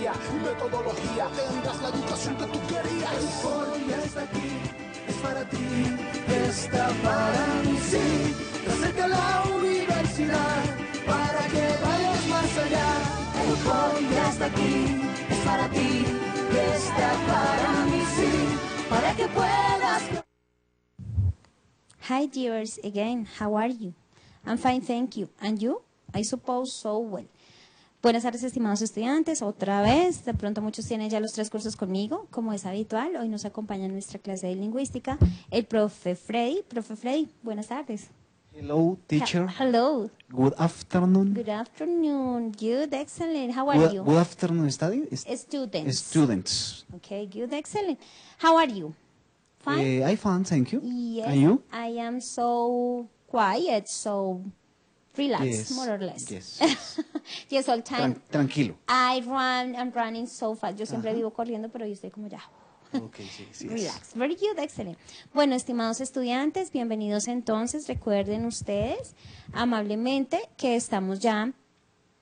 guía y metodología. Tendrás la educación que tú querías. El foro ya está aquí, es para ti, está para mí, sí. Te acerca a la universidad para que vayas más allá. El foro ya está aquí, es para ti, está para mí, sí. Para que puedas. Hi dears, again, how are you? I'm fine, thank you. And you? I suppose so well. Buenas tardes, estimados estudiantes, otra vez. De pronto muchos tienen ya los 3 cursos conmigo, como es habitual. Hoy nos acompaña en nuestra clase de lingüística el profe Freddy. Profe Freddy, buenas tardes. Hello, teacher. Hello. Good afternoon. Good afternoon. Good, excellent. How are you? Good afternoon, Students. Students. Okay, good, excellent. How are you? Fine? I'm fine, thank you. Yes, And you? I am so quiet, so relaxed, Yes. more or less. Yes. Yes, all time. Tranquilo. I'm running so fast. Yo siempre Ajá. vivo corriendo, pero yo estoy como ya. Ok, sí, sí. Relax. Very good, excellent. Bueno, estimados estudiantes, bienvenidos entonces. Recuerden ustedes amablemente que estamos ya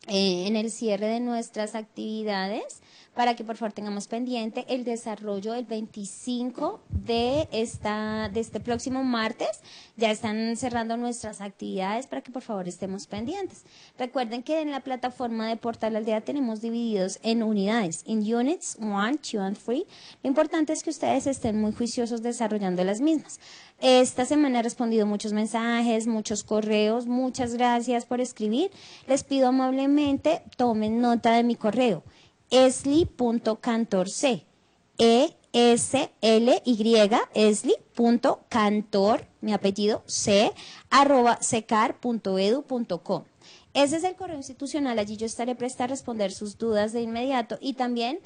en el cierre de nuestras actividades, para que por favor tengamos pendiente el desarrollo del 25 de este próximo martes. Ya están cerrando nuestras actividades para que por favor estemos pendientes. Recuerden que en la plataforma de Portal Aldea tenemos divididos en unidades, en units 1, 2 and 3. Lo importante es que ustedes estén muy juiciosos desarrollando las mismas. Esta semana he respondido muchos mensajes, muchos correos. Muchas gracias por escribir. Les pido amablemente tomen nota de mi correo. esli.cantorc, esly, mi apellido, @secar.edu.co. Ese es el correo institucional, allí yo estaré presta a responder sus dudas de inmediato, y también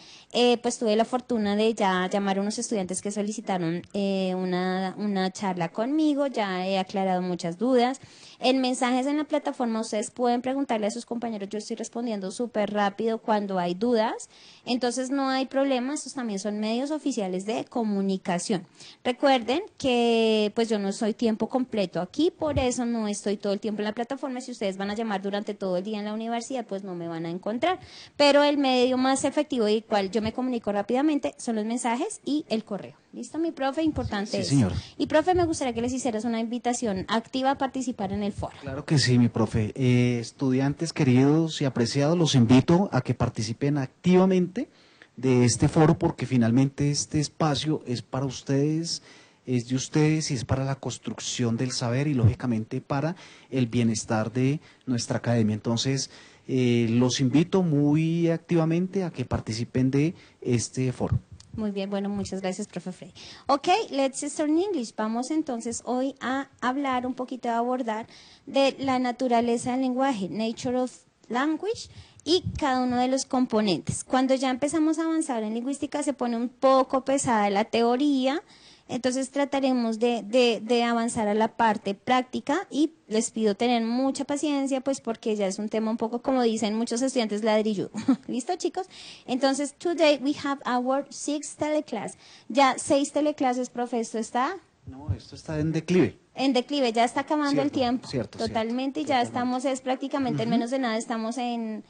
pues tuve la fortuna de ya llamar a unos estudiantes que solicitaron una charla conmigo. Ya he aclarado muchas dudas. En mensajes en la plataforma ustedes pueden preguntarle a sus compañeros, yo estoy respondiendo súper rápido cuando hay dudas, entonces no hay problema. Estos también son medios oficiales de comunicación. Recuerden que pues yo no soy tiempo completo aquí, por eso no estoy todo el tiempo en la plataforma. Si ustedes van a llamar durante todo el día en la universidad, pues no me van a encontrar, pero el medio más efectivo y el cual yo me comunico rápidamente son los mensajes y el correo. ¿Listo, mi profe? Importante Sí, eso. señora. Y profe, me gustaría que les hicieras una invitación activa a participar en el foro. Claro que sí, mi profe. Estudiantes queridos y apreciados, los invito a que participen activamente de este foro, porque finalmente este espacio es para ustedes, es de ustedes y es para la construcción del saber y lógicamente para el bienestar de nuestra academia. Entonces, los invito muy activamente a que participen de este foro. Muy bien, bueno, muchas gracias, profe Frey. Ok, let's start in English. Vamos entonces hoy a hablar un poquito, a abordar de la naturaleza del lenguaje, nature of language, y cada uno de los componentes. Cuando ya empezamos a avanzar en lingüística se pone un poco pesada la teoría, entonces trataremos de avanzar a la parte práctica, y les pido tener mucha paciencia, pues porque ya es un tema un poco, como dicen muchos estudiantes, ladrilludo. ¿Listo, chicos? Entonces, today we have our 6th teleclass. Ya 6 teleclases, profe, ¿esto está? No, esto está en declive. En declive, ya está acabando el tiempo. Cierto. Totalmente, y ya estamos, es prácticamente en menos de nada, estamos en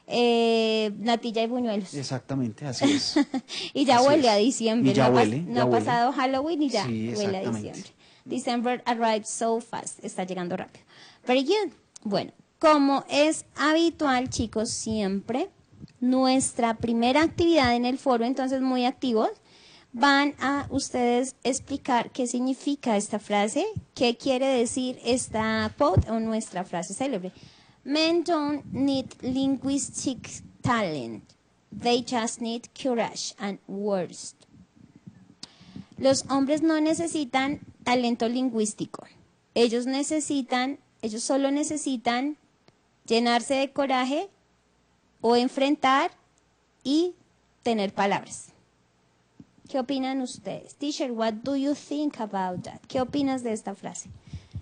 natilla y buñuelos. Exactamente, así es. Y ya Así huele es. a diciembre. Y ya no huele, no ya ha huele. pasado Halloween y ya Sí, huele a exactamente. diciembre. December arrives so fast. Está llegando rápido. Very good. Bueno, como es habitual, chicos, siempre nuestra primera actividad en el foro, entonces muy activos, van a ustedes explicar qué significa esta frase, qué quiere decir esta quote o nuestra frase célebre. Men don't need linguistic talent. They just need courage and words. Los hombres no necesitan talento lingüístico. Ellos solo necesitan llenarse de coraje o enfrentar y tener palabras. ¿Qué opinan ustedes? Teacher, what do you think about that? ¿Qué opinas de esta frase?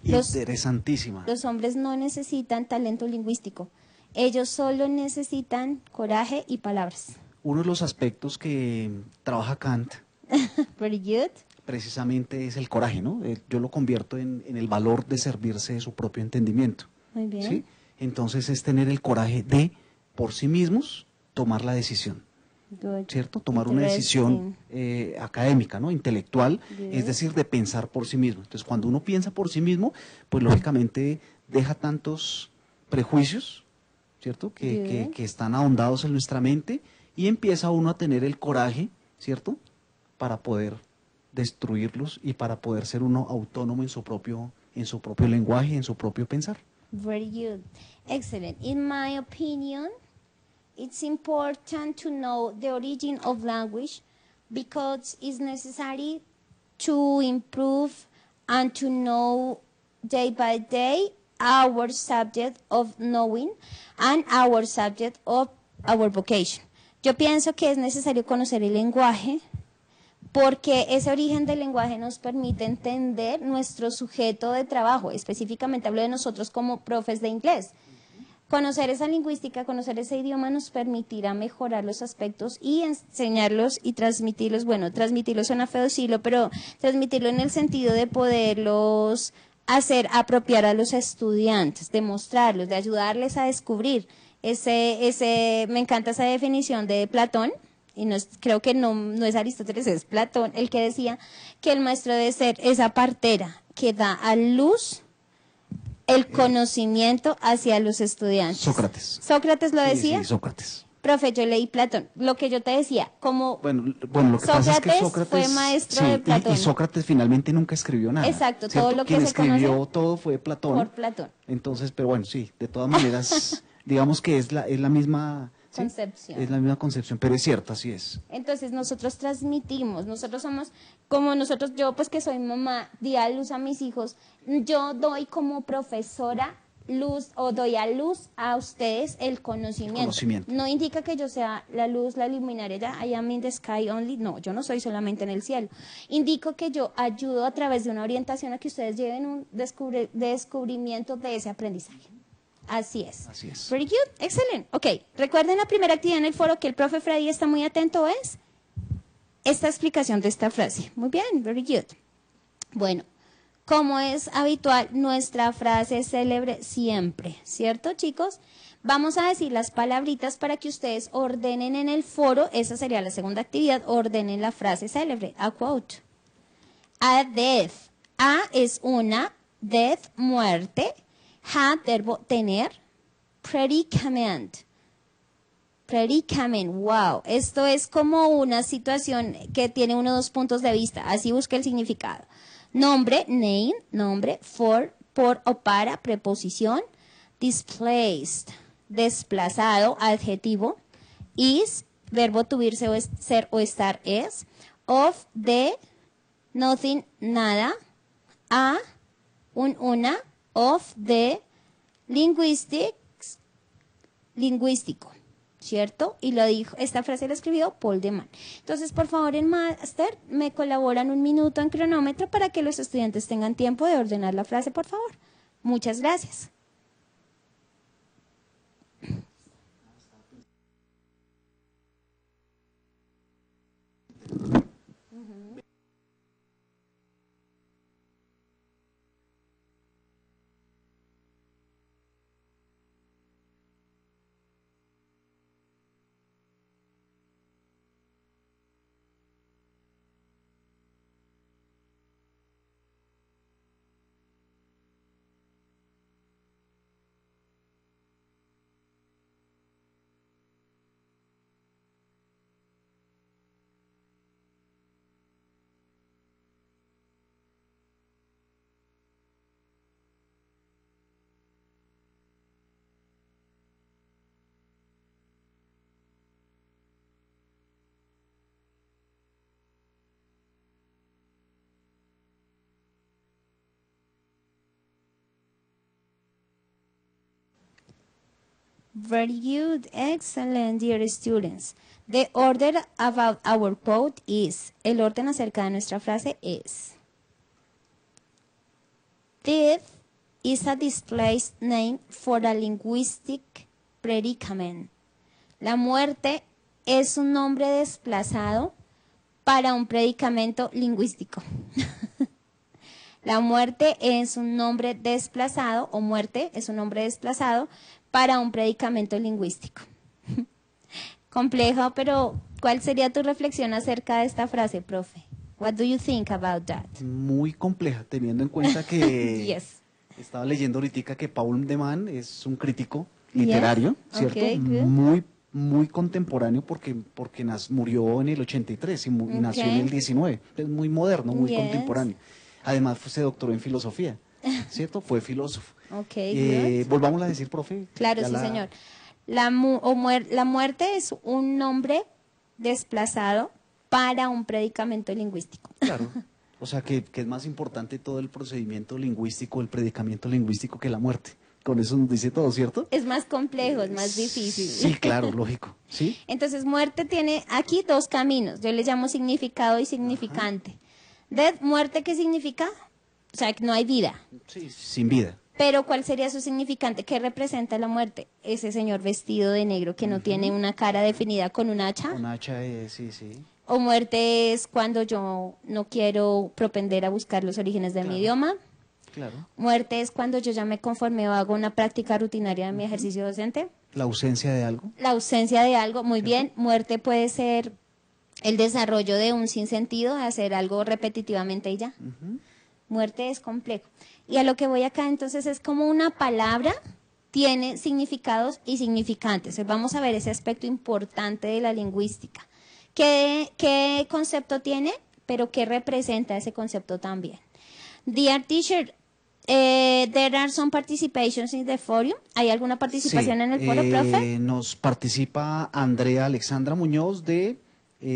Interesantísima. Los hombres no necesitan talento lingüístico. Ellos solo necesitan coraje y palabras. Uno de los aspectos que trabaja Kant Very good. precisamente es el coraje, ¿no? Yo lo convierto en el valor de servirse de su propio entendimiento. Muy bien. ¿Sí? Entonces es tener el coraje de, por sí mismos, tomar la decisión. Good. ¿cierto? Tomar una decisión académica, ¿no? Intelectual, Good. es decir, de pensar por sí mismo. Entonces, cuando uno piensa por sí mismo, pues lógicamente deja tantos prejuicios, ¿cierto? Que están ahondados en nuestra mente y empieza uno a tener el coraje, ¿cierto? Para poder destruirlos y para poder ser uno autónomo en su propio lenguaje, en su propio pensar. Very good. Excellent. In my opinion, it's important to know the origin of language because it's necessary to improve and to know day by day our subject of knowing and our subject of our vocation. Yo pienso que es necesario conocer el lenguaje porque ese origen del lenguaje nos permite entender nuestro sujeto de trabajo. Específicamente hablo de nosotros como profes de inglés. Conocer esa lingüística, conocer ese idioma nos permitirá mejorar los aspectos y enseñarlos y transmitirlos. Bueno, transmitirlos suena feo decirlo, pero transmitirlo en el sentido de poderlos hacer apropiar a los estudiantes, de mostrarlos, de ayudarles a descubrir. Me encanta esa definición de Platón, y creo que no es Aristóteles, es Platón, el que decía que el maestro debe ser esa partera que da a luz el conocimiento hacia los estudiantes. Sócrates. ¿Sócrates lo decía? Sí, Sócrates. Profe, yo leí Platón. Lo que yo te decía, como bueno, lo que pasa es que Sócrates fue maestro de Platón. Y Sócrates finalmente nunca escribió nada. Exacto, ¿cierto? todo lo que Quien se escribió conoce todo fue Platón. por Platón. Entonces, pero bueno, sí, de todas maneras, digamos que es la misma concepción. Es la misma concepción, pero es cierto, así es. Entonces nosotros transmitimos, nosotros somos como nosotros, yo pues que soy mamá, di a luz a mis hijos, yo doy como profesora luz o doy a luz a ustedes el conocimiento. No indica que yo sea la luz, la luminaria, ya, I am in the sky only, no, yo no soy solamente en el cielo. Indico que yo ayudo a través de una orientación a que ustedes lleven un descubrimiento de ese aprendizaje. Así es. Así es. Very good, excelente. Ok, recuerden la primera actividad en el foro que el profe Freddy está muy atento es esta explicación de esta frase. Muy bien, very good. Bueno, como es habitual, nuestra frase es célebre siempre, ¿cierto, chicos? Vamos a decir las palabritas para que ustedes ordenen en el foro, esa sería la segunda actividad, ordenen la frase célebre, a quote. A death, a es una, death, muerte, had, verbo tener, predicament, wow, esto es como una situación que tiene uno o dos puntos de vista, así busca el significado. Nombre, name, nombre, for, por o para, preposición, displaced, desplazado, adjetivo, is, verbo to be, ser o estar es, of, de, nothing, nada, a, una, of, de, lingüístico, ¿cierto? Y lo dijo, esta frase la escribió Paul de Man. Entonces, por favor, en Master, me colaboran un minuto en cronómetro para que los estudiantes tengan tiempo de ordenar la frase, por favor. Muchas gracias. Very good, excellent, dear students. The order about our quote is, el orden acerca de nuestra frase es, death is a displaced name for a linguistic predicament. La muerte es un nombre desplazado para un predicamento lingüístico. La muerte es un nombre desplazado, o muerte es un nombre desplazado para un predicamento lingüístico. Complejo, pero ¿Cuál sería tu reflexión acerca de esta frase, profe? What do you think about that? Muy compleja, teniendo en cuenta que Yes. estaba leyendo ahorita que Paul de Man es un crítico literario, Yeah. ¿cierto? Okay, good. Muy contemporáneo porque murió en el 83 y nació en el 19. Es muy moderno, muy Yes. contemporáneo. Además, se doctoró en filosofía, ¿cierto? Fue filósofo. Okay, good. Volvamos a decir, profe. Claro, ya sí, señor. La muerte es un nombre desplazado para un predicamento lingüístico. Claro. O sea, que es más importante todo el procedimiento lingüístico, el predicamento lingüístico que la muerte. Con eso nos dice todo, ¿cierto? Es más complejo, es más difícil. Sí, claro, lógico. ¿Sí? Entonces, muerte tiene aquí dos caminos. Yo le llamo significado y significante. Death, muerte, ¿qué significa? O sea, que no hay vida. Sí, sin vida. Pero ¿cuál sería su significante? ¿Qué representa la muerte? Ese señor vestido de negro que no tiene una cara definida con un hacha. Un hacha, sí, sí. O muerte es cuando yo no quiero propender a buscar los orígenes de mi idioma. Claro. Muerte es cuando yo ya me conforme o hago una práctica rutinaria de mi ejercicio docente. La ausencia de algo. La ausencia de algo, muy bien. Muerte puede ser el desarrollo de un sinsentido, de hacer algo repetitivamente y ya. Muerte es complejo. Y a lo que voy acá entonces es como una palabra tiene significados y significantes. Vamos a ver ese aspecto importante de la lingüística. ¿Qué concepto tiene? Pero ¿qué representa ese concepto también? Dear teacher, there are some participations in the forum. ¿Hay alguna participación en el foro, profe? Nos participa Andrea Alexandra Muñoz de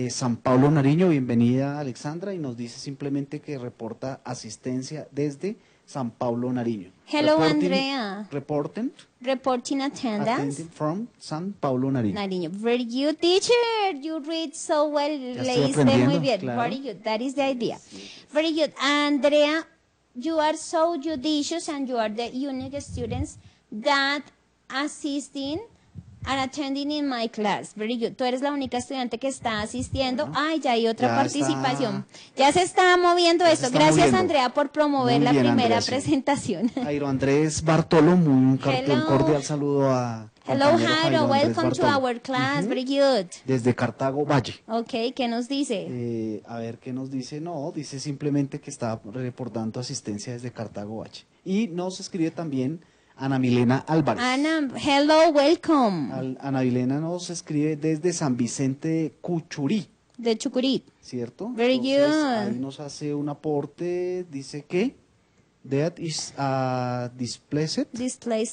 San Pablo Nariño. Bienvenida, Alexandra, y nos dice simplemente que reporta asistencia desde San Pablo Nariño. Hello, Andrea. Reporting attendance. From San Pablo Nariño. Nariño. Very good, teacher. You read so well. Leíste muy bien. Claro. Very good. That is the idea. Very good. Andrea, you are so judicious and you are the unique students that assisting and attending in my class. Very good. Tú eres la única estudiante que está asistiendo. Ay, ya hay otra participación. Ya se está moviendo esto. Gracias, Andrea, por promover la primera presentación. Jairo Andrés Bartolo, un cordial saludo a... Hello, Jairo. Welcome to our class. Very good. Desde Cartago Valle. Ok, ¿qué nos dice? A ver, ¿qué nos dice? No, dice simplemente que está reportando asistencia desde Cartago Valle. Y nos escribe también Ana Milena Álvarez. Ana, hello, welcome. Ana Milena nos escribe desde San Vicente de Cuchurí. De Chucurí. ¿Cierto? Very Entonces, good. ahí nos hace un aporte, dice que that is a displaced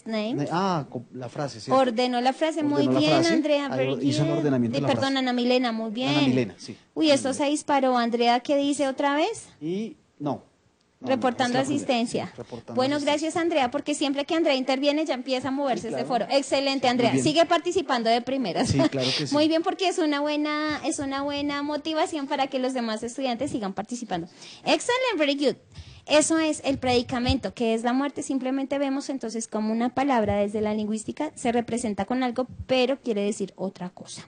name. La frase, ¿cierto? Ordenó la frase, muy bien, Andrea. Ahí hizo el ordenamiento de la frase. Perdón, Ana Milena, muy bien. Ana Milena, sí. Uy, esto se disparó. Andrea, ¿qué dice otra vez? Y reportando asistencia. Bueno, gracias, Andrea, porque siempre que Andrea interviene ya empieza a moverse este foro. Excelente, Andrea. Sigue participando de primeras. Sí, claro que sí. Muy bien, porque es una buena motivación para que los demás estudiantes sigan participando. Excellent, very good. Eso es el predicamento, que es la muerte. Simplemente vemos entonces como una palabra desde la lingüística se representa con algo, pero quiere decir otra cosa.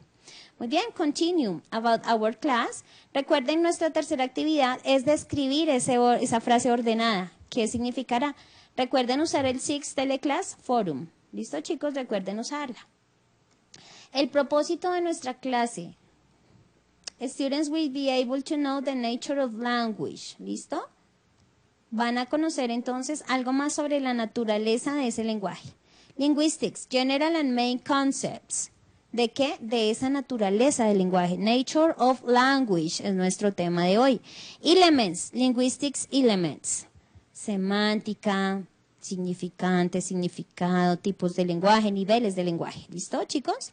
Muy bien, continue about our class. Recuerden, nuestra tercera actividad es describir esa frase ordenada. ¿Qué significará? Recuerden usar el Six Teleclass Forum. ¿Listo, chicos? Recuerden usarla. El propósito de nuestra clase. Students will be able to know the nature of language. ¿Listo? Van a conocer entonces algo más sobre la naturaleza de ese lenguaje. Linguistics, general and main concepts. ¿De qué? De esa naturaleza del lenguaje. Nature of language es nuestro tema de hoy. Elements, linguistics elements. Semántica, significante, significado, tipos de lenguaje, niveles de lenguaje. ¿Listo, chicos?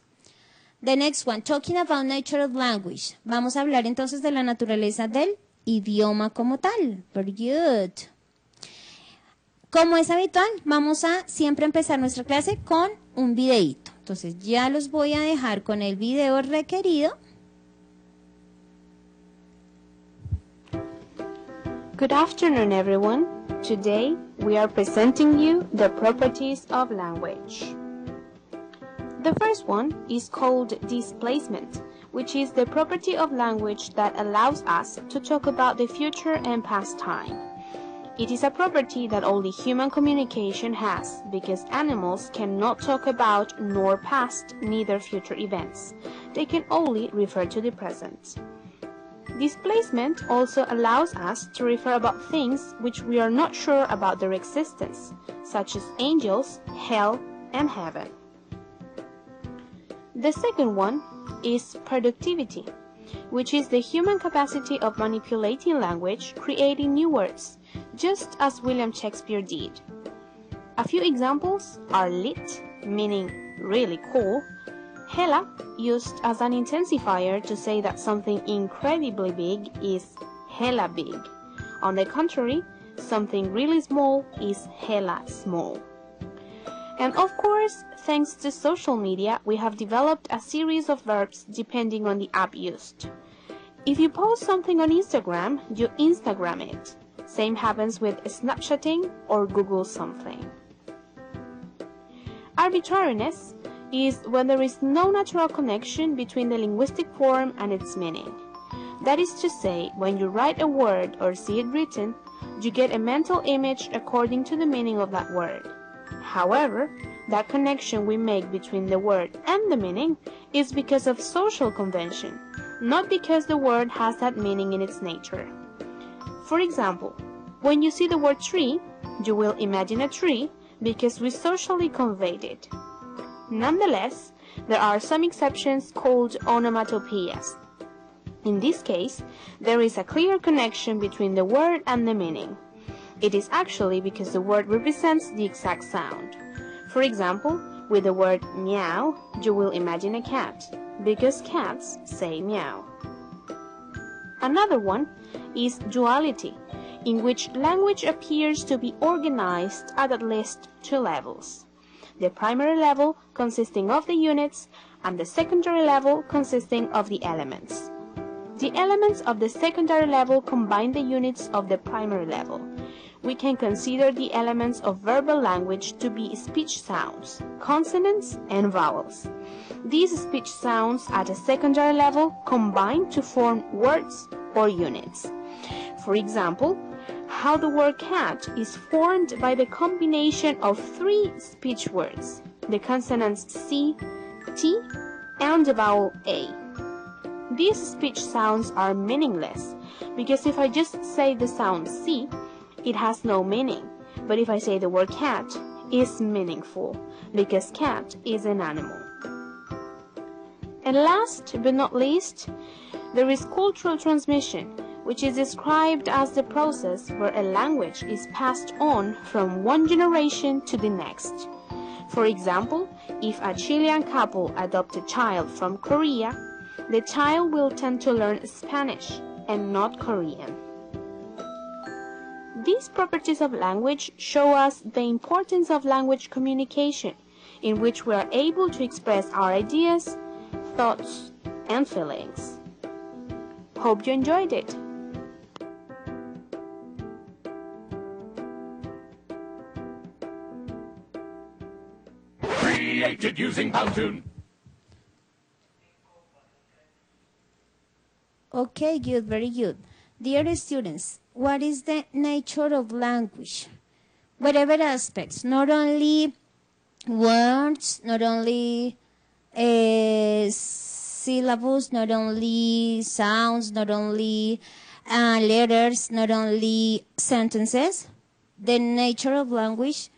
The next one, talking about nature of language. Vamos a hablar entonces de la naturaleza del idioma como tal. Very good. Como es habitual, vamos a siempre empezar nuestra clase con un videíto. Entonces ya los voy a dejar con el video requerido. Good afternoon, everyone. Today we are presenting you the properties of language. The first one is called displacement, which is the property of language that allows us to talk about the future and past time. It is a property that only human communication has, because animals cannot talk about nor past, neither future events. They can only refer to the present. Displacement also allows us to refer about things which we are not sure about their existence, such as angels, hell, and heaven. The second one is productivity, which is the human capacity of manipulating language, creating new words, just as William Shakespeare did. A few examples are lit, meaning really cool, hella, used as an intensifier to say that something incredibly big is hella big. On the contrary, something really small is hella small. And of course, thanks to social media, we have developed a series of verbs depending on the app used. If you post something on Instagram, you Instagram it. Same happens with Snapchatting or Google something. Arbitrariness is when there is no natural connection between the linguistic form and its meaning. That is to say, when you write a word or see it written, you get a mental image according to the meaning of that word. However, that connection we make between the word and the meaning is because of social convention, not because the word has that meaning in its nature. For example, when you see the word tree, you will imagine a tree because we socially conveyed it. Nonetheless, there are some exceptions called onomatopoeias. In this case, there is a clear connection between the word and the meaning. It is actually because the word represents the exact sound. For example, with the word meow, you will imagine a cat, because cats say meow. Another one is duality, in which language appears to be organized at least two levels. The primary level consisting of the units, and the secondary level consisting of the elements. The elements of the secondary level combine the units of the primary level. We can consider the elements of verbal language to be speech sounds, consonants, and vowels. These speech sounds at a secondary level combine to form words or units. For example, how the word cat is formed by the combination of three speech words, the consonants C, T, and the vowel A. These speech sounds are meaningless, because if I just say the sound C, it has no meaning, but if I say the word cat, it's meaningful, because cat is an animal. And last but not least, there is cultural transmission, which is described as the process where a language is passed on from one generation to the next. For example, if a Chilean couple adopt a child from Korea, the child will tend to learn Spanish and not Korean. These properties of language show us the importance of language communication, in which we are able to express our ideas, thoughts, and feelings. Hope you enjoyed it. Created using Powtoon. Okay, good, very good. Dear students, what is the nature of language? Whatever aspects, not only words, not only syllables, not only sounds, not only letters, not only sentences. The nature of language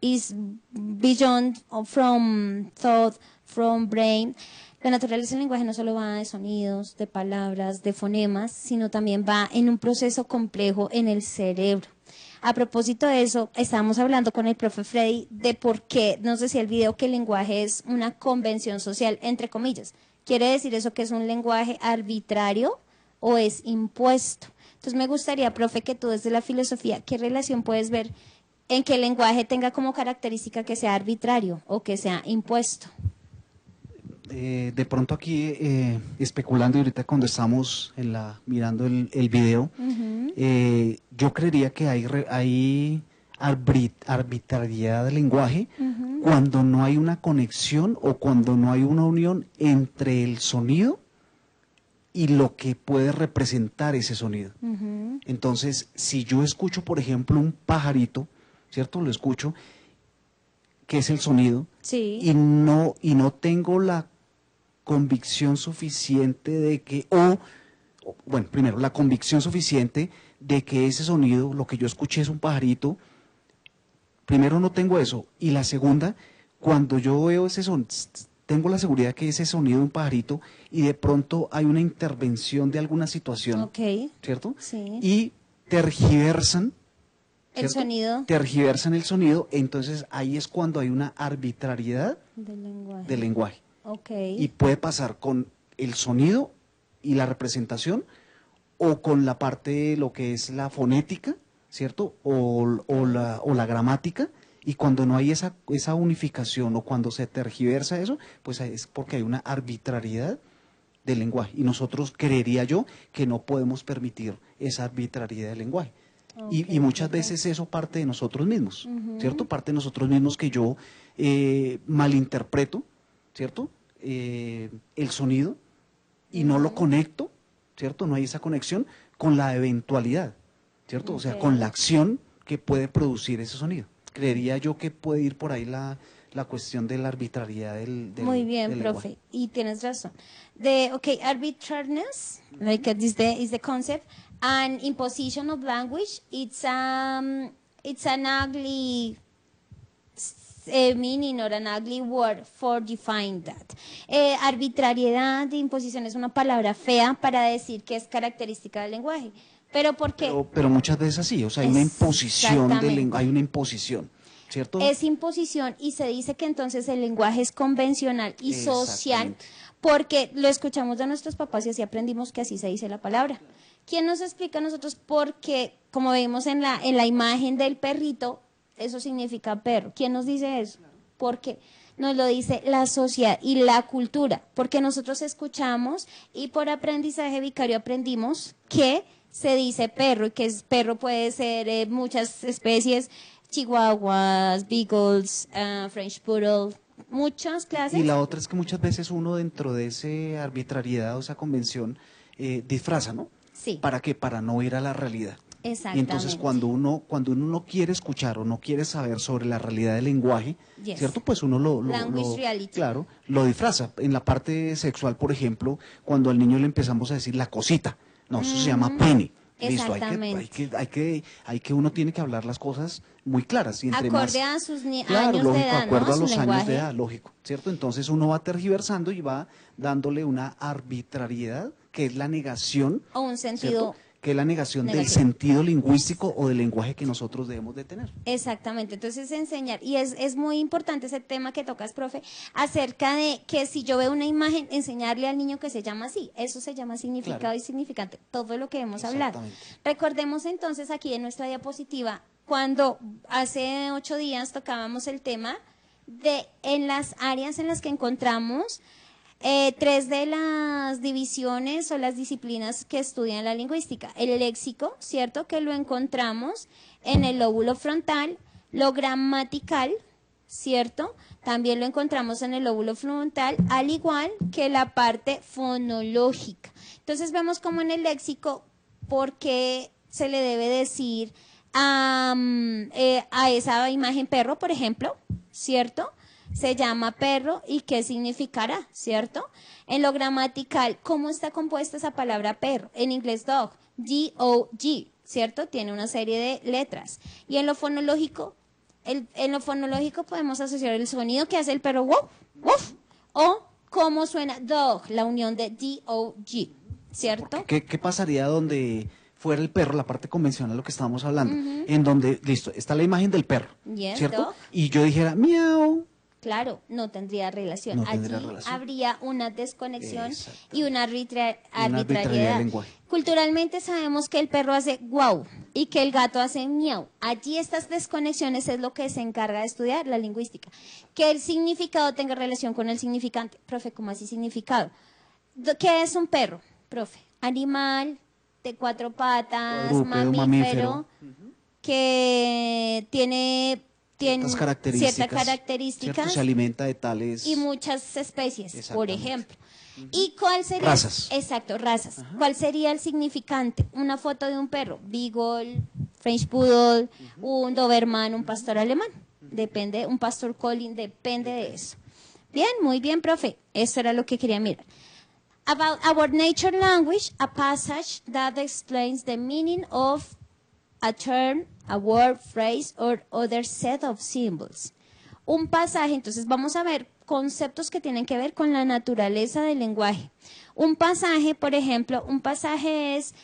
is beyond from thought, from brain. La naturaleza del lenguaje no solo va de sonidos, de palabras, de fonemas, sino también va en un proceso complejo en el cerebro. A propósito de eso, estábamos hablando con el profe Freddy de por qué nos decía el video que el lenguaje es una convención social, entre comillas. ¿Quiere decir eso que es un lenguaje arbitrario o es impuesto? Entonces me gustaría, profe, que tú desde la filosofía, ¿qué relación puedes ver en que el lenguaje tenga como característica que sea arbitrario o que sea impuesto? De pronto aquí, especulando ahorita cuando estamos mirando el video, yo creería que hay arbitrariedad del lenguaje cuando no hay una conexión o cuando no hay una unión entre el sonido y lo que puede representar ese sonido. Ujú. Entonces, si yo escucho, por ejemplo, un pajarito, ¿cierto? Lo escucho, que es el sonido, Sí. y no tengo la convicción suficiente de que, bueno, primero, la convicción suficiente de que ese sonido, lo que yo escuché es un pajarito, primero no tengo eso, y la segunda, cuando yo veo ese sonido, tengo la seguridad que ese sonido de un pajarito y de pronto hay una intervención de alguna situación, Ok. ¿cierto? Sí. Y tergiversan, El ¿cierto? sonido Tergiversan el sonido, entonces ahí es cuando hay una arbitrariedad del lenguaje. del lenguaje. Ok. Y puede pasar con el sonido y la representación o con la parte de lo que es la fonética, ¿cierto? O la gramática. Y cuando no hay esa unificación o cuando se tergiversa eso, pues es porque hay una arbitrariedad del lenguaje. Y nosotros creería yo que no podemos permitir esa arbitrariedad del lenguaje. Y Ok, muchas perfecto. veces eso parte de nosotros mismos, Ujú. ¿cierto? Parte de nosotros mismos que yo malinterpreto, ¿cierto? El sonido y no lo conecto, ¿cierto? No hay esa conexión con la eventualidad, ¿cierto? O sea, Ok. con la acción que puede producir ese sonido. Creería yo que puede ir por ahí la cuestión de la arbitrariedad Muy bien, del profe, lenguaje. y tienes razón. Arbitrariness, like this is the concept, and imposition of language. It's an ugly meaning or an ugly word for define that. Arbitrariedad de imposición es una palabra fea para decir que es característica del lenguaje. Pero ¿por qué? Pero muchas veces sí, o sea, hay una imposición Exactamente. hay una imposición, ¿cierto? Es imposición y se dice que entonces el lenguaje es convencional y social Exactamente. porque lo escuchamos de nuestros papás y así aprendimos que así se dice la palabra. ¿Quién nos explica a nosotros por qué, como vemos en la imagen del perrito, eso significa perro? ¿Quién nos dice eso? ¿Por qué? Nos lo dice la sociedad y la cultura, porque nosotros escuchamos y por aprendizaje vicario aprendimos que se dice perro y que perro puede ser muchas especies, chihuahuas, beagles, French poodle, muchas clases. Y la otra es que muchas veces uno dentro de esa arbitrariedad o esa convención disfraza, ¿no? Sí. ¿Para qué? Para no ir a la realidad. Exactamente. Y entonces cuando uno no quiere escuchar o no quiere saber sobre la realidad del lenguaje, Yes. ¿cierto? Pues uno Language reality. claro, lo disfraza. En la parte sexual, por ejemplo, cuando al niño le empezamos a decir la cosita, no, eso se llama pene. Listo, Exactamente. hay que uno tiene que hablar las cosas muy claras y entre más Acorde a sus claro, años lógico, de edad, acuerdo ¿no? a Su los años lenguaje. de edad, lógico, ¿cierto? Entonces uno va tergiversando y va dándole una arbitrariedad que es la negación, O un sentido. ¿cierto? Que es la negación del negativo. sentido lingüístico o del lenguaje que nosotros debemos de tener. Exactamente, entonces enseñar, y es muy importante ese tema que tocas, profe, acerca de que si yo veo una imagen, enseñarle al niño que se llama así, eso se llama significado Claro. y significante, todo lo que hemos hablado. Exactamente. Recordemos entonces aquí en nuestra diapositiva, cuando hace 8 días tocábamos el tema de en las áreas en las que encontramos 3 de las divisiones o las disciplinas que estudian la lingüística. El léxico, ¿cierto? Que lo encontramos en el lóbulo frontal, lo gramatical, ¿cierto? También lo encontramos en el lóbulo frontal, al igual que la parte fonológica. Entonces vemos como en el léxico, ¿por qué se le debe decir a esa imagen perro, por ejemplo? ¿Cierto? Se llama perro y qué significará, ¿cierto? En lo gramatical, ¿cómo está compuesta esa palabra perro? En inglés dog, D-O-G, ¿cierto? Tiene una serie de letras. Y en lo fonológico, en lo fonológico podemos asociar el sonido que hace el perro, woof, woof, o cómo suena dog, la unión de D-O-G, ¿cierto? ¿Qué pasaría donde fuera el perro, la parte convencional, lo que estábamos hablando? En donde, listo, está la imagen del perro, Yes, ¿cierto? dog. Y yo dijera, miau. Claro, no tendría relación. No tendría Allí relación. habría una desconexión Exactamente. y una arbitrariedad arbitrariedad. del lenguaje. Culturalmente sabemos que el perro hace guau y que el gato hace miau. Allí estas desconexiones es lo que se encarga de estudiar la lingüística. Que el significado tenga relación con el significante. Profe, ¿cómo así significado? ¿Qué es un perro, profe? Animal de 4 patas, Cuadrúpedo, mamífero, que tiene Ciertas ciertas características, características ¿cierto? Se alimenta de tales. y muchas especies, por Exactamente. ejemplo. ¿Y cuál sería? Razas. Exacto, razas. ¿Cuál sería el significante? Una foto de un perro, Beagle, French Poodle, un Doberman, un pastor alemán. Depende, un pastor collie, depende de eso. Bien, muy bien, profe. Eso era lo que quería mirar. About our nature language, a passage that explains the meaning of a term, a word, phrase, or other set of symbols. Un pasaje, entonces vamos a ver conceptos que tienen que ver con la naturaleza del lenguaje. Un pasaje, por ejemplo, un pasaje es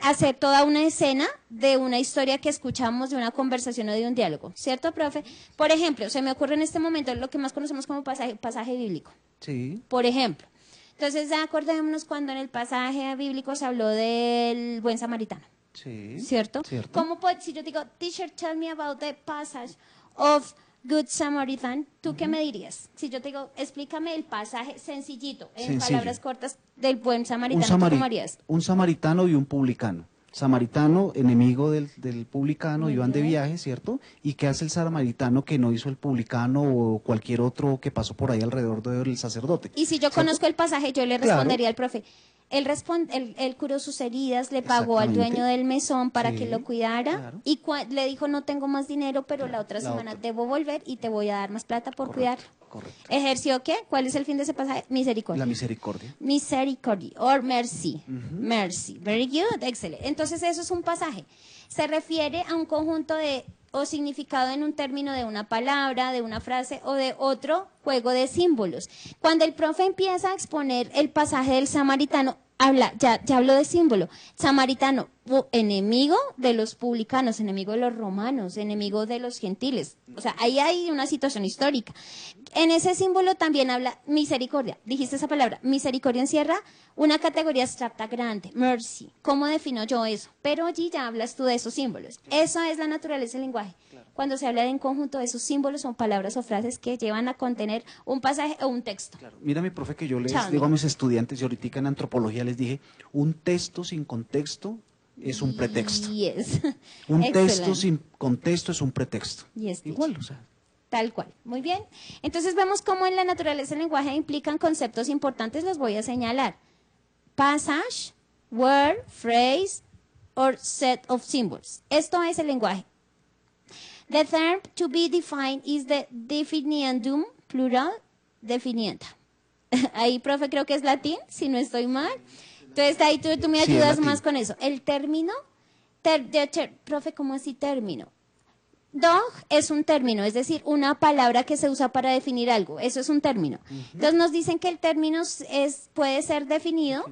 hacer toda una escena de una historia que escuchamos, de una conversación o de un diálogo, ¿cierto, profe? Por ejemplo, se me ocurre en este momento lo que más conocemos como pasaje bíblico. Sí. Por ejemplo. Entonces, acordémonos cuando en el pasaje bíblico se habló del buen samaritano. Sí. ¿Cierto? ¿Cómo puedo, si yo digo, teacher, tell me about the passage of Good Samaritan, ¿tú qué me dirías? Si yo te digo, explícame el pasaje sencillito, en palabras cortas, del buen samaritano, ¿tú cómo harías? Un samaritano y un publicano. Samaritano, enemigo del publicano, iban de viaje, ¿cierto? ¿Y qué hace el samaritano que no hizo el publicano o cualquier otro que pasó por ahí alrededor del sacerdote? Y si yo conozco el pasaje, yo le respondería al profe. Él curó sus heridas, le pagó al dueño del mesón para que lo cuidara y le dijo no tengo más dinero, pero la otra semana debo volver y te voy a dar más plata por cuidarlo. Correcto. ¿Ejerció qué? ¿Cuál es el fin de ese pasaje? Misericordia. La misericordia. Misericordia, or mercy. Mercy. Very good, excelente. Entonces eso es un pasaje. Se refiere a un conjunto de o significado en un término de una palabra, de una frase o de otro juego de símbolos. Cuando el profe empieza a exponer el pasaje del samaritano, ya habló de símbolo. Samaritano, enemigo de los publicanos, enemigo de los romanos, enemigo de los gentiles. O sea, ahí hay una situación histórica. En ese símbolo también habla misericordia. Dijiste esa palabra. Misericordia encierra una categoría abstracta grande, mercy. ¿Cómo defino yo eso? Pero allí ya hablas tú de esos símbolos. Eso es la naturaleza del lenguaje. Cuando se habla de un conjunto de esos símbolos, son palabras o frases que llevan a contener un pasaje o un texto. Claro. Mira, mi profe, que yo les digo a mis estudiantes, y ahorita en antropología les dije, un texto sin contexto es un pretexto. Yes. Un texto sin contexto es un pretexto. Yes, igual, o sea. Tal cual. Muy bien. Entonces vemos cómo en la naturaleza del lenguaje implican conceptos importantes, los voy a señalar. Passage, word, phrase, or set of symbols. Esto es el lenguaje. The term to be defined is the definiendum, plural, definienda. Ahí, profe, creo que es latín, si no estoy mal. Entonces, ahí tú me ayudas más con eso. El término, profe, ¿cómo así término? Dog es un término, es decir, una palabra que se usa para definir algo. Eso es un término. Entonces, nos dicen que el término puede ser definido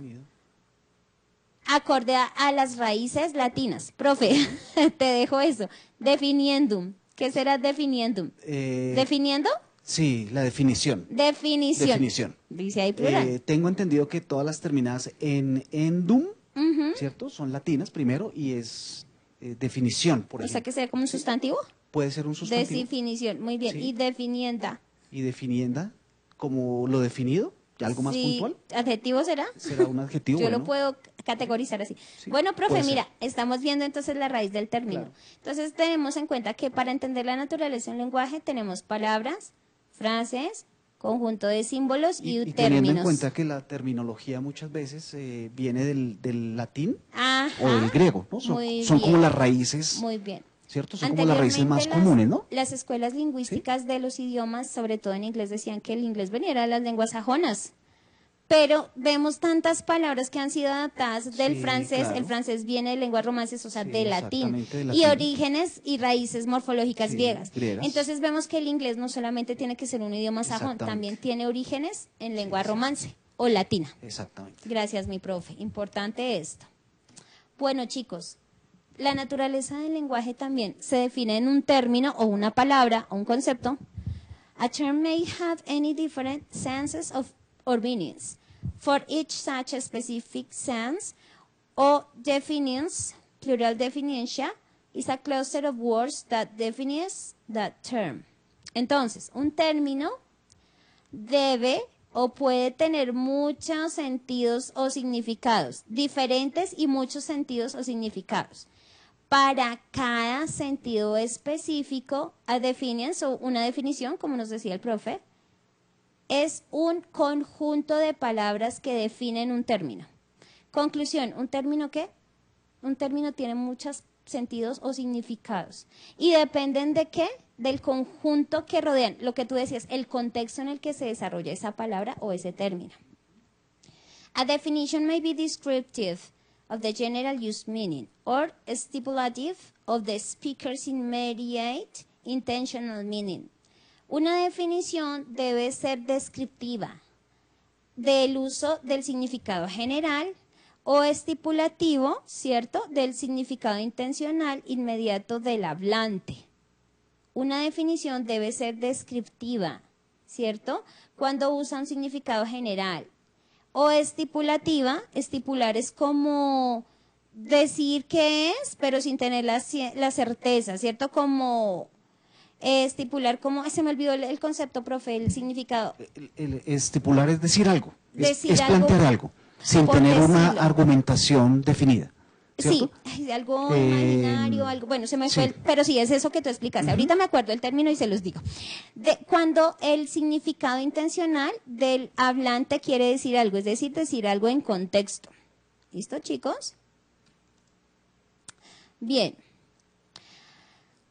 acorde a las raíces latinas. Profe, te dejo eso. Definiendum. ¿Qué será definiendum? ¿Definiendo? Sí, la definición. Definición. Dice ahí plural. Tengo entendido que todas las terminadas en endum, ¿cierto? Son latinas primero y es definición, por ejemplo. O sea, que sea como un sustantivo. Puede ser un sustantivo. Definición, muy bien. Sí. Y definienda. Y definienda, como lo definido, algo más puntual. ¿Adjetivo será? Será un adjetivo. Yo lo puedo categorizar así. Sí, bueno, profe, mira, estamos viendo entonces la raíz del término. Claro. Entonces tenemos en cuenta que para entender la naturaleza de un lenguaje tenemos palabras, frases, conjunto de símbolos y términos. Teniendo en cuenta que la terminología muchas veces viene del latín o del griego, ¿no? Son como las raíces. Muy bien. ¿Cierto? Son como las raíces más comunes, ¿no? Las escuelas lingüísticas de los idiomas, sobre todo en inglés, decían que el inglés venía de las lenguas sajonas. Pero vemos tantas palabras que han sido adaptadas del francés. Claro. El francés viene de lenguas romances, o sea, de latín. Y orígenes y raíces morfológicas griegas. Entonces vemos que el inglés no solamente tiene que ser un idioma sajón, también tiene orígenes en lengua romance o latina. Exactamente. Gracias, mi profe. Importante esto. Bueno, chicos, la naturaleza del lenguaje también se define en un término o una palabra o un concepto. A term may have any different senses or meanings. For each such a specific sense or definitions, plural definiencia, is a cluster of words that defines that term. Entonces, un término debe o puede tener muchos sentidos o significados, diferentes y muchos sentidos o significados. Para cada sentido específico, a definition, o una definición, como nos decía el profe, es un conjunto de palabras que definen un término. Conclusión, ¿un término qué? Un término tiene muchos sentidos o significados. ¿Y dependen de qué? Del conjunto que rodean, lo que tú decías, el contexto en el que se desarrolla esa palabra o ese término. A definition may be descriptive of the general use meaning or stipulative of the speaker's immediate intentional meaning. Una definición debe ser descriptiva del uso del significado general o estipulativo, ¿cierto?, del significado intencional inmediato del hablante. Una definición debe ser descriptiva, ¿cierto?, cuando usa un significado general. O estipulativa, estipular es como decir qué es, pero sin tener la certeza, ¿cierto? Como estipular, como, se me olvidó el concepto, profe, el significado. Estipular es decir algo, Decir es algo plantear algo, sin por tener una decirlo. argumentación definida. ¿Cierto? Sí, algo imaginario, algo, bueno, se me fue, sí. pero sí, es eso que tú explicaste. Ahorita me acuerdo el término y se los digo. Cuando el significado intencional del hablante quiere decir algo, es decir, decir algo en contexto. ¿Listo, chicos? Bien.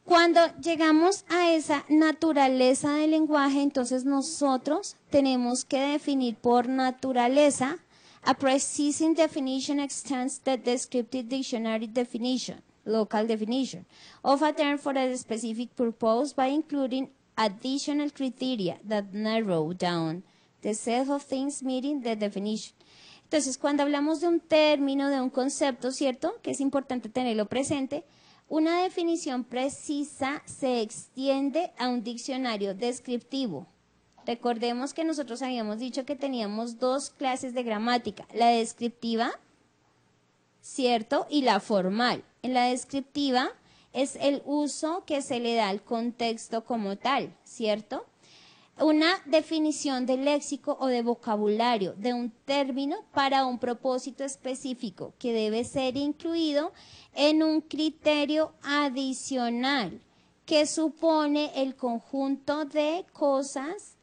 Cuando llegamos a esa naturaleza del lenguaje, entonces nosotros tenemos que definir por naturaleza. A precise definition extends the descriptive dictionary definition, local definition, of a term for a specific purpose by including additional criteria that narrow down the set of things meeting the definition. Entonces, cuando hablamos de un término, de un concepto, ¿cierto?, que es importante tenerlo presente, una definición precisa se extiende a un diccionario descriptivo. Recordemos que nosotros habíamos dicho que teníamos dos clases de gramática, la descriptiva, ¿cierto?, y la formal. En la descriptiva es el uso que se le da al contexto como tal, ¿cierto? Una definición de léxico o de vocabulario de un término para un propósito específico que debe ser incluido en un criterio adicional que supone el conjunto de cosas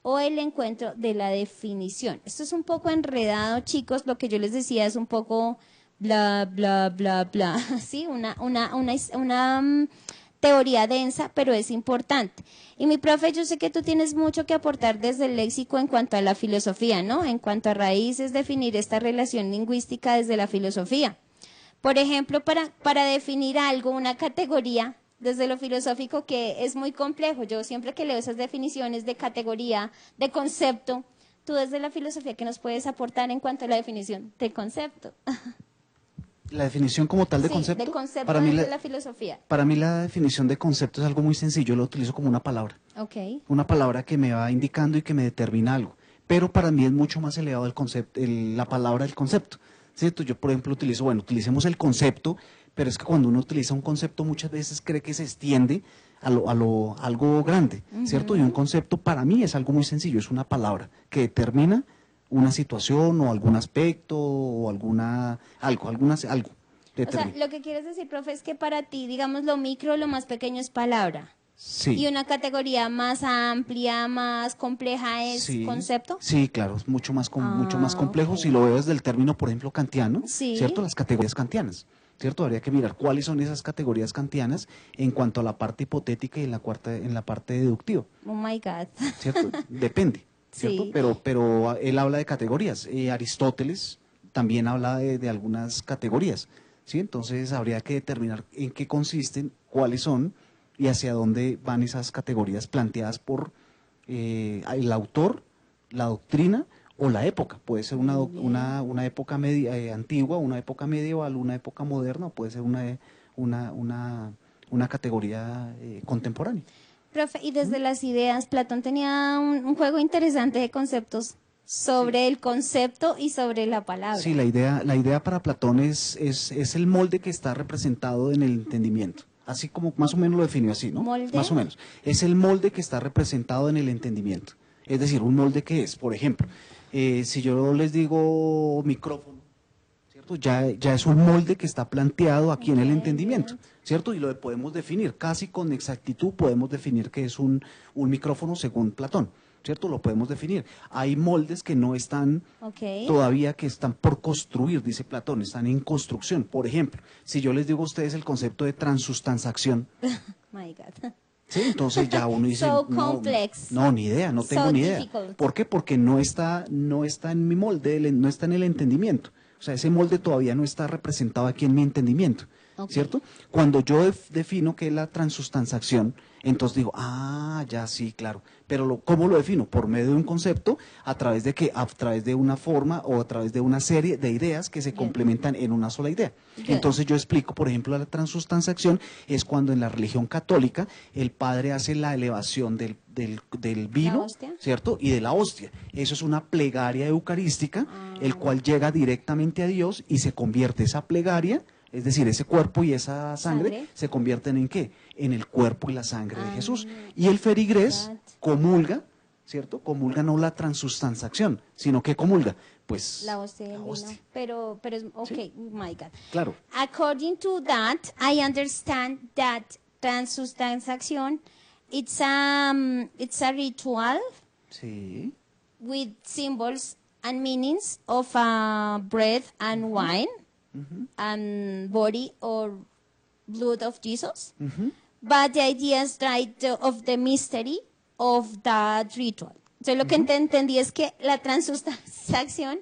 o el encuentro de la definición. Esto es un poco enredado, chicos, lo que yo les decía es un poco bla, bla, bla, bla, ¿sí? Una teoría densa, pero es importante. Y mi profe, yo sé que tú tienes mucho que aportar desde el léxico en cuanto a la filosofía, ¿no? En cuanto a raíces, definir esta relación lingüística desde la filosofía. Por ejemplo, para definir algo, una categoría, desde lo filosófico, que es muy complejo. Yo siempre que leo esas definiciones de categoría, de concepto, tú desde la filosofía, ¿qué nos puedes aportar en cuanto a la definición de concepto? La definición como tal de Sí, concepto, de concepto para mí desde la filosofía. para mí la definición de concepto es algo muy sencillo, yo lo utilizo como una palabra. Ok. Una palabra que me va indicando y que me determina algo. Pero para mí es mucho más elevado el concepto, la palabra del concepto. ¿Cierto? Yo, por ejemplo, utilicemos el concepto, pero es que cuando uno utiliza un concepto muchas veces cree que se extiende a algo grande, ¿cierto? Y un concepto para mí es algo muy sencillo, es una palabra que determina una situación o algún aspecto o algo. O sea, Determina. lo que quieres decir, profe, es que para ti, digamos, lo micro, lo más pequeño es palabra. Sí. Y una categoría más amplia, más compleja es Sí, concepto. sí, claro, es mucho más complejo ok. si lo veo desde el término, por ejemplo, kantiano, Sí. ¿cierto? Las categorías kantianas, ¿cierto? Habría que mirar cuáles son esas categorías kantianas en cuanto a la parte hipotética y en la parte deductiva, Oh my God. ¿cierto? Depende, ¿cierto? Sí. Pero él habla de categorías. Aristóteles también habla de algunas categorías, ¿sí? Entonces habría que determinar en qué consisten, cuáles son y hacia dónde van esas categorías planteadas por el autor, la doctrina o la época. Puede ser una época antigua, una época medieval, una época moderna, o puede ser una categoría contemporánea. Profe, y desde las ideas, Platón tenía un juego interesante de conceptos sobre el concepto y sobre la palabra. Sí, la idea para Platón es el molde que está representado en el entendimiento. Así como más o menos lo definió así, ¿no? ¿Molde? Más o menos. Es el molde que está representado en el entendimiento. Es decir, un molde que es, por ejemplo, si yo les digo micrófono, ¿cierto? Ya es un molde que está planteado aquí en el entendimiento, ¿cierto? Y lo podemos definir, casi con exactitud podemos definir que es un micrófono según Platón. ¿cierto? Lo podemos definir. Hay moldes que no están Ok. todavía, que están por construir, dice Platón, están en construcción. Por ejemplo, si yo les digo a ustedes el concepto de transustanciación, My God. ¿sí? Entonces ya uno dice, So no, complex. no, ni idea, no tengo So ni idea. difficult. ¿Por qué? Porque no está en mi molde, no está en el entendimiento. O sea, ese molde todavía no está representado aquí en mi entendimiento, Ok. ¿cierto? Cuando yo defino qué es la transustanciación, entonces digo, ya sí, claro. Pero ¿cómo lo defino? Por medio de un concepto, a través de qué, a través de una forma o a través de una serie de ideas que se Good. complementan en una sola idea. Good. Entonces yo explico, por ejemplo, la transustanciación es cuando en la religión católica el padre hace la elevación del vino, hostia. ¿cierto? Y de la hostia. Eso es una plegaria eucarística, el cual llega directamente a Dios y se convierte esa plegaria, es decir, ese cuerpo y esa sangre, se convierten en ¿qué? En el cuerpo y la sangre de Jesús. Y el ferigrés That. comulga, ¿cierto? Comulga no la transustanciación, sino que comulga, pues La hostia y el la vino. hostia. Pero es, ok, my God. Claro. According to that, I understand that transubstantiation, it's a ritual Sí. with symbols and meanings of bread and wine and body or blood of Jesus. But the idea is of the mystery of that ritual. Entonces lo que entendí es que la transustanciación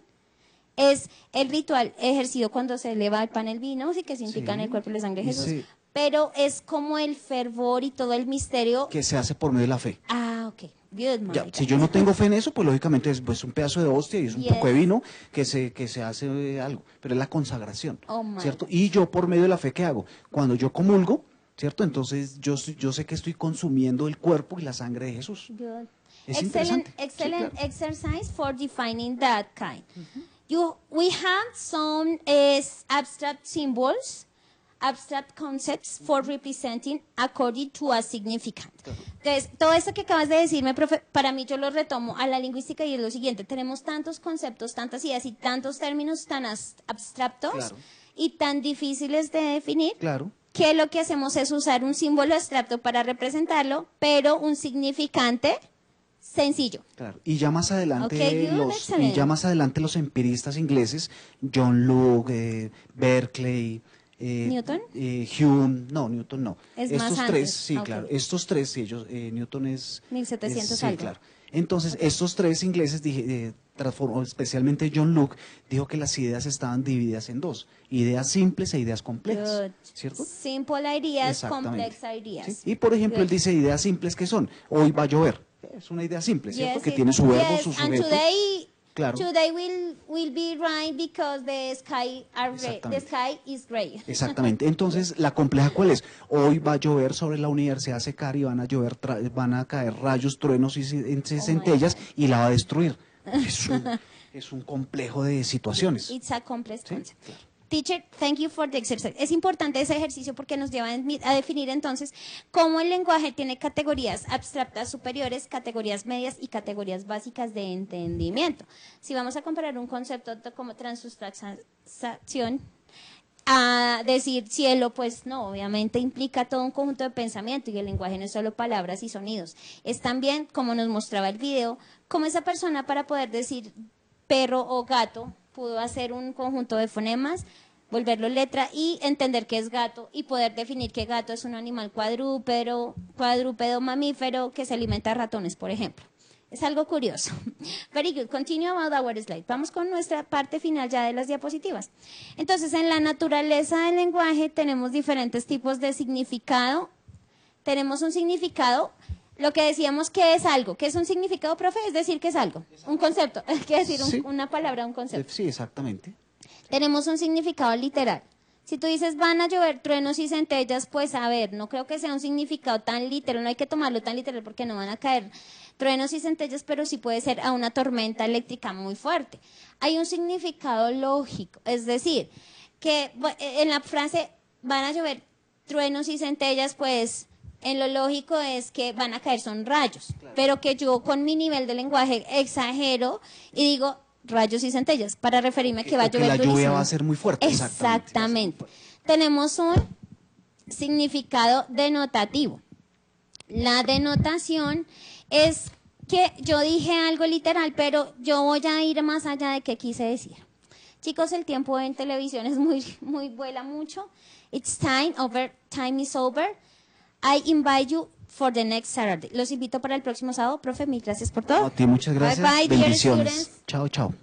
es el ritual ejercido cuando se eleva el pan y el vino, sí, que se indica en el cuerpo y la sangre de Y Jesús. sí. Pero es como el fervor y todo el misterio. Que se hace por medio de la fe. Ok. Good, my Ya, God. si yo no tengo fe en eso, pues lógicamente es pues, un pedazo de hostia y es un Yes. poco de vino que se hace algo, pero es la consagración, Oh, my ¿cierto? Y yo por medio de la fe, ¿qué hago? Cuando yo comulgo, ¿cierto? Entonces yo sé que estoy consumiendo el cuerpo y la sangre de Jesús. Good. Es Excellent, interesante. Sí, excellent claro. exercise for defining that kind. We have some abstract symbols, abstract concepts for representing according to a significant. Entonces, todo esto que acabas de decirme, profe, para mí yo lo retomo a la lingüística y es lo siguiente. Tenemos tantos conceptos, tantas ideas y tantos términos tan abstractos Claro. y tan difíciles de definir. Claro. Que lo que hacemos es usar un símbolo abstracto para representarlo, pero un significante sencillo. Claro. Y ya más adelante Okay, good, excellent. los empiristas ingleses, John Locke, Berkeley, ¿Newton? Hume, no, Newton no. Es Estos más tres, antes. sí, Ok. claro. Estos tres, sí, ellos, Newton es 1700 sí, algo. claro. Entonces, estos tres ingleses transformó, especialmente John Locke, dijo que las ideas estaban divididas en dos, ideas simples e ideas complejas, Good. ¿cierto? Simple ideas, Exactamente. complex ideas. Sí. Y por ejemplo, Good. él dice ideas simples que son, hoy va a llover. Es una idea simple, ¿cierto? Yes, Que tiene su verbo, yes, su and sujeto. Claro. today will be rain because the sky Exactamente. the sky is gray. Exactamente. Entonces, ¿la compleja cuál es? Hoy va a llover sobre la universidad secar y van a caer rayos, truenos y centellas y la va a destruir. Es un complejo de situaciones. It's a complex Sí, concept. claro. Teacher, thank you for the exercise. Es importante ese ejercicio porque nos lleva a definir entonces cómo el lenguaje tiene categorías abstractas superiores, categorías medias y categorías básicas de entendimiento. Si vamos a comparar un concepto como transustanciación, a decir cielo, pues no, obviamente implica todo un conjunto de pensamiento y el lenguaje no es solo palabras y sonidos. Es también, como nos mostraba el video, como esa persona para poder decir perro o gato pudo hacer un conjunto de fonemas, volverlo letra y entender qué es gato y poder definir que gato es un animal cuadrúpedo mamífero que se alimenta de ratones, por ejemplo. Es algo curioso. Very good. Continue about our slide. Vamos con nuestra parte final ya de las diapositivas. Entonces, en la naturaleza del lenguaje tenemos diferentes tipos de significado. Tenemos un significado, lo que decíamos que es algo. ¿Qué es un significado, profe? Es decir, que es algo. Un concepto. Es decir, Sí. una palabra, un concepto. Sí, exactamente. Tenemos un significado literal. Si tú dices van a llover truenos y centellas, pues a ver, no creo que sea un significado tan literal, no hay que tomarlo tan literal porque no van a caer truenos y centellas, pero sí puede ser a una tormenta eléctrica muy fuerte. Hay un significado lógico, es decir, que en la frase van a llover truenos y centellas, pues en lo lógico es que van a caer son rayos, pero que yo con mi nivel de lenguaje exagero y digo rayos y centellas para referirme a que va a llover la lluvia durísimo. va a ser muy fuerte. Exactamente. Tenemos un significado denotativo. La denotación es que yo dije algo literal, pero yo voy a ir más allá de qué quise decir. Chicos, el tiempo en televisión es muy vuela mucho. It's time is over. I invite you for the next Saturday. Los invito para el próximo sábado. Profe, mil gracias por todo. A ti muchas gracias. Bye bye, dear Bendiciones. students. Chao, chao.